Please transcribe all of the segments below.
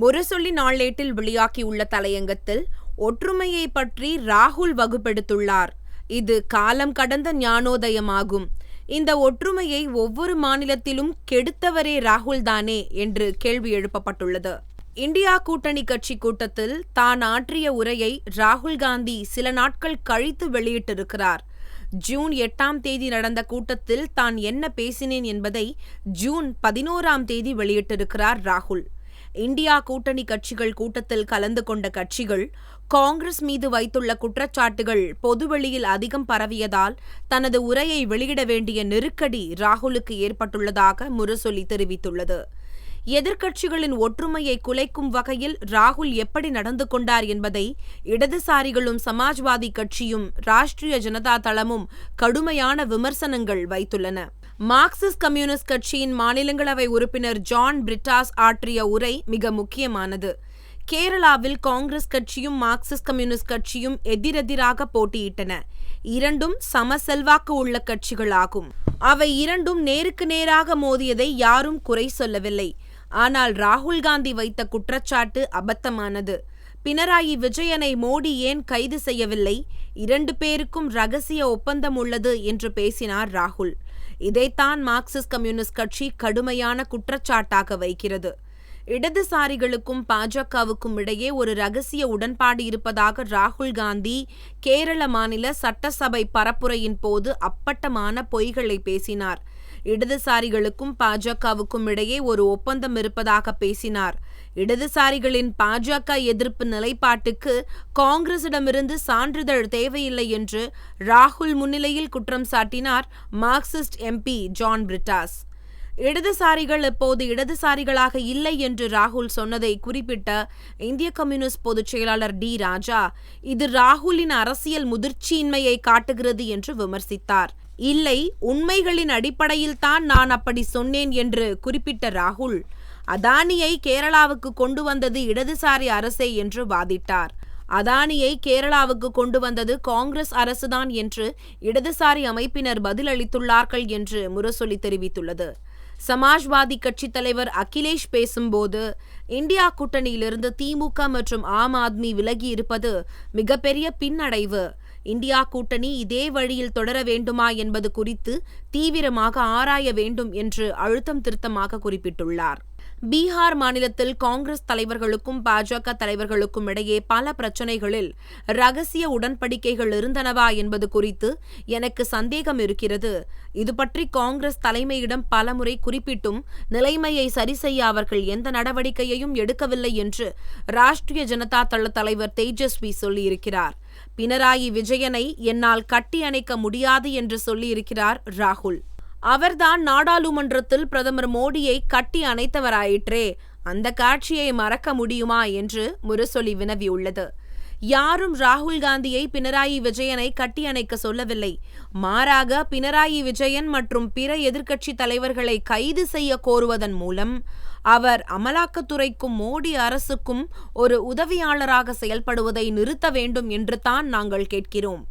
முரசொலி நாளேட்டில் வெளியாகியுள்ள தலையங்கத்தில் ஒற்றுமையை பற்றி ராகுல் வகுப்பெடுத்துள்ளார். இது காலம் கடந்த ஞானோதயமாகும். இந்த ஒற்றுமையை ஒவ்வொரு மாநிலத்திலும் கெடுத்தவரே ராகுல்தானே என்று கேள்வி எழுப்பப்பட்டுள்ளது. இந்தியா கூட்டணி கட்சி கூட்டத்தில் தான் ஆற்றிய உரையை ராகுல் காந்தி சில நாட்கள் கழித்து வெளியிட்டிருக்கிறார். ஜூன் 8ஆம் தேதி நடந்த கூட்டத்தில் தான் என்ன பேசினேன் என்பதை ஜூன் 11ஆம் தேதி வெளியிட்டிருக்கிறார் ராகுல். இந்தியா கூட்டணி கட்சிகள் கூட்டத்தில் கலந்து கொண்ட கட்சிகள் காங்கிரஸ் மீது வைத்துள்ள குற்றச்சாட்டுகள் பொதுவெளியில் அதிகம் பரவியதால் தனது உரையை வெளியிட வேண்டிய நெருக்கடி ராகுலுக்கு ஏற்பட்டுள்ளதாக முரசொலி தெரிவித்துள்ளது. எதிர்க்கட்சிகளின் ஒற்றுமையை குலைக்கும் வகையில் ராகுல் எப்படி நடந்து கொண்டார் என்பதை இடதுசாரிகளும் சமாஜ்வாதி கட்சியும் ராஷ்டிரிய ஜனதா தளமும் கடுமையான விமர்சனங்கள் வைத்துள்ளன. மார்க்சிஸ்ட் கம்யூனிஸ்ட் கட்சியின் மாநிலங்களவை உறுப்பினர் ஜான் பிரிட்டாஸ் ஆற்றிய உரை மிக முக்கியமானது. கேரளாவில் காங்கிரஸ் கட்சியும் மார்க்சிஸ்ட் கம்யூனிஸ்ட் கட்சியும் எதிரெதிராக போட்டியிட்டன. இரண்டும் சம செல்வாக்கு உள்ள கட்சிகளாகும். அவை இரண்டும் நேருக்கு நேராக மோதியதை யாரும் குறை சொல்லவில்லை. ஆனால் ராகுல் காந்தி வைத்த குற்றச்சாட்டு அபத்தமானது. பினராயி விஜயனை மோடி ஏன் கைது செய்யவில்லை? 2 பேருக்கும் ரகசிய ஒப்பந்தம் உள்ளது என்று பேசினார் ராகுல். இதைத்தான் மார்க்சிஸ்ட் கம்யூனிஸ்ட் கட்சி கடுமையான குற்றச்சாட்டாக வைக்கிறது. இடதுசாரிகளுக்கும் பாஜகவுக்கும் இடையே ஒரு ரகசிய உடன்பாடு இருப்பதாக ராகுல் காந்தி கேரள மாநில சட்டசபை பரப்புரையின் போது அப்பட்டமான பொய்களை பேசினார். இடதுசாரிகளுக்கும் பாஜகவுக்கும் இடையே ஒரு ஒப்பந்தம் இருப்பதாக பேசினார். இடதுசாரிகளின் பாஜக எதிர்ப்பு நிலைப்பாட்டுக்கு காங்கிரசிடமிருந்து சான்றிதழ் தேவையில்லை என்று ராகுல் முன்னிலையில் குற்றம் சாட்டினார் மார்க்சிஸ்ட் எம்பி ஜான் பிரிட்டாஸ். இடதுசாரிகள் இப்போது இடதுசாரிகளாக இல்லை என்று ராகுல் சொன்னதை குறிப்பிட்ட இந்திய கம்யூனிஸ்ட் பொதுச் செயலாளர் டி ராஜா, இது ராகுலின் அரசியல் முதிர்ச்சியின்மையை காட்டுகிறது என்று விமர்சித்தார். இல்லை, உண்மைகளின் அடிப்படையில் தான் நான் அப்படி சொன்னேன் என்று குறிப்பிட்ட ராகுல், அதானியை கேரளாவுக்கு கொண்டு வந்தது இடதுசாரி அரசே என்று வாதிட்டார். அதானியை கேரளாவுக்கு கொண்டு வந்தது காங்கிரஸ் அரசுதான் என்று இடதுசாரி அமைப்பினர் பதிலளித்துள்ளார்கள் என்று முரசொலி தெரிவித்துள்ளது. சமாஜ்வாதி கட்சி தலைவர் அகிலேஷ் பேசும்போது, இந்தியா கூட்டணியிலிருந்து திமுக மற்றும் ஆம் ஆத்மி விலகி இருப்பது மிகப்பெரிய பின்னடைவு. இந்தியா கூட்டணி இதே வழியில் தொடர வேண்டுமா என்பது குறித்து தீவிரமாக ஆராய வேண்டும் என்று அழுத்தம் திருத்தமாக குறிப்பிட்டுள்ளார். பீகார் மாநிலத்தில் காங்கிரஸ் தலைவர்களுக்கும் பாஜக தலைவர்களுக்கும் இடையே பல பிரச்சினைகளில் ரகசிய உடன்படிக்கைகள் இருந்தனவா என்பது குறித்து எனக்கு சந்தேகம் இருக்கிறது. இது பற்றி காங்கிரஸ் தலைமையிடம் பலமுறை குறிப்பிட்டும் நிலைமையை சரிசெய்ய அவர்கள் எந்த நடவடிக்கையையும் எடுக்கவில்லை என்று ராஷ்டிரிய ஜனதா தள தலைவர் தேஜஸ்வி சொல்லியிருக்கிறார். பினராயி விஜயனை என்னால் கட்டி அணைக்க முடியாது என்று சொல்லியிருக்கிறார் ராகுல். அவர்தான் நாடாளுமன்றத்தில் பிரதமர் மோடியை கட்டி அணைத்தவராயிற்றே, அந்த காட்சியை மறக்க முடியுமா என்று முரசொலி வினவியுள்ளது. யாரும் ராகுல் காந்தியை பினராயி விஜயனை கட்டி அணைக்க சொல்லவில்லை. மாறாக பினராயி விஜயன் மற்றும் பிற எதிர்க்கட்சி தலைவர்களை கைது செய்ய கோருவதன் மூலம் அவர் அமலாக்கத்துறைக்கும் மோடி அரசுக்கும் ஒரு உதவியாளராக செயல்படுவதை நிறுத்த வேண்டும் என்று தான் நாங்கள் கேட்கிறோம்.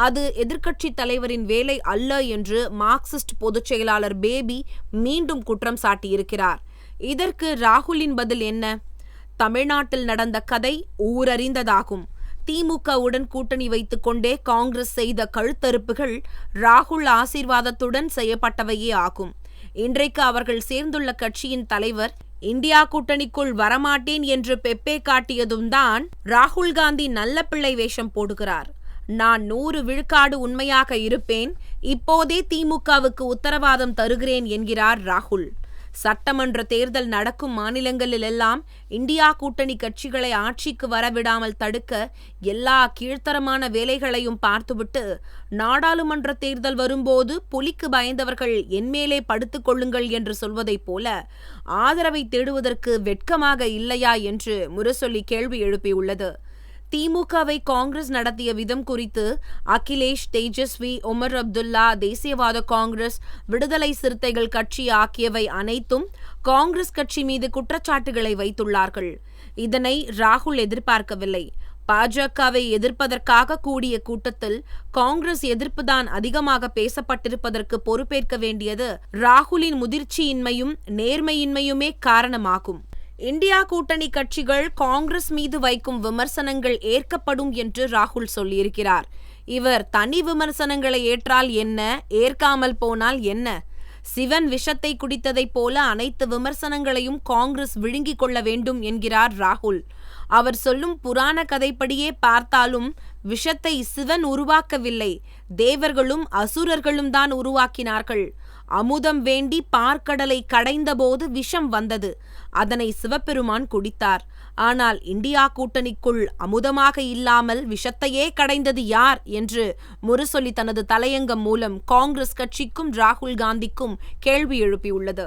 அது எதிர்க்கட்சி தலைவரின் வேலை அல்ல என்று மார்க்சிஸ்ட் பொதுச் செயலாளர் பேபி மீண்டும் குற்றம் சாட்டியிருக்கிறார். இதற்கு ராகுலின் பதில் என்ன? தமிழ்நாட்டில் நடந்த கதை ஊரறிந்ததாகும். திமுகவுடன் கூட்டணி வைத்துக் கொண்டே காங்கிரஸ் செய்த கழுத்தறுப்புகள் ராகுல் ஆசீர்வாதத்துடன் செய்யப்பட்டவையே ஆகும். இன்றைக்கு அவர்கள் சேர்ந்துள்ள கட்சியின் தலைவர் இந்தியா கூட்டணிக்குள் வரமாட்டேன் என்று பெப்பே காட்டியதும் தான் ராகுல் காந்தி நல்ல பிள்ளை வேஷம் போடுகிறார். நான் 100 விழுக்காடு உண்மையாக இருப்பேன், இப்போதே திமுகவுக்கு உத்தரவாதம் தருகிறேன் என்கிறார் ராகுல். சட்டமன்ற தேர்தல் நடக்கும் மாநிலங்களிலெல்லாம் இந்தியா கூட்டணி கட்சிகளை ஆட்சிக்கு வரவிடாமல் தடுக்க எல்லா கீழ்த்தரமான வேலைகளையும் பார்த்துவிட்டு நாடாளுமன்ற தேர்தல் வரும்போது புலிக்கு பயந்தவர்கள் என்மேலே படுத்துக் கொள்ளுங்கள் என்று சொல்வதைப் போல ஆதரவை தேடுவதற்கு வெட்கமாக இல்லையா என்று முரசொலி கேள்வி எழுப்பியுள்ளது. திமுகவை காங்கிரஸ் நடத்திய விதம் குறித்து அகிலேஷ், தேஜஸ்வி, உமர் அப்துல்லா, தேசியவாத காங்கிரஸ், விடுதலை சிறுத்தைகள் கட்சி ஆகியவை அனைத்தும் காங்கிரஸ் கட்சி மீது குற்றச்சாட்டுகளை வைத்துள்ளார்கள். இதனை ராகுல் எதிர்பார்க்கவில்லை. பாஜகவை எதிர்ப்பதற்காக கூடிய கூட்டத்தில் காங்கிரஸ் எதிர்ப்புதான் அதிகமாக பேசப்பட்டிருப்பதற்கு பொறுப்பேற்க வேண்டியது ராகுலின் முதிர்ச்சியின்மையும் நேர்மையின்மையுமே காரணமாகும். இந்தியா கூட்டணி கட்சிகள் காங்கிரஸ் மீது வைக்கும் விமர்சனங்கள் ஏற்கப்படும் என்று ராகுல் சொல்லியிருக்கிறார். இவர் தனி விமர்சனங்களை ஏற்றால் என்ன, ஏற்காமல் போனால் என்ன? சிவன் விஷத்தை குடித்ததைப் போல அனைத்து விமர்சனங்களையும் காங்கிரஸ் விழுங்கிக் கொள்ள வேண்டும் என்கிறார் ராகுல். அவர் சொல்லும் புராண கதைப்படியே பார்த்தாலும் விஷத்தை சிவன் உருவாக்கவில்லை, தேவர்களும் அசுரர்களும் தான் உருவாக்கினார்கள். அமுதம் வேண்டி பார்க்கடலை கடைந்தபோது விஷம் வந்தது, அதனை சிவபெருமான் குடித்தார். ஆனால் இந்தியா கூட்டணிக்குள் அமுதமாக இல்லாமல் விஷத்தையே கடைந்தது யார் என்று முரசொலி தனது தலையங்கம் மூலம் காங்கிரஸ் கட்சிக்கும் ராகுல் காந்திக்கும் கேள்வி எழுப்பியுள்ளது.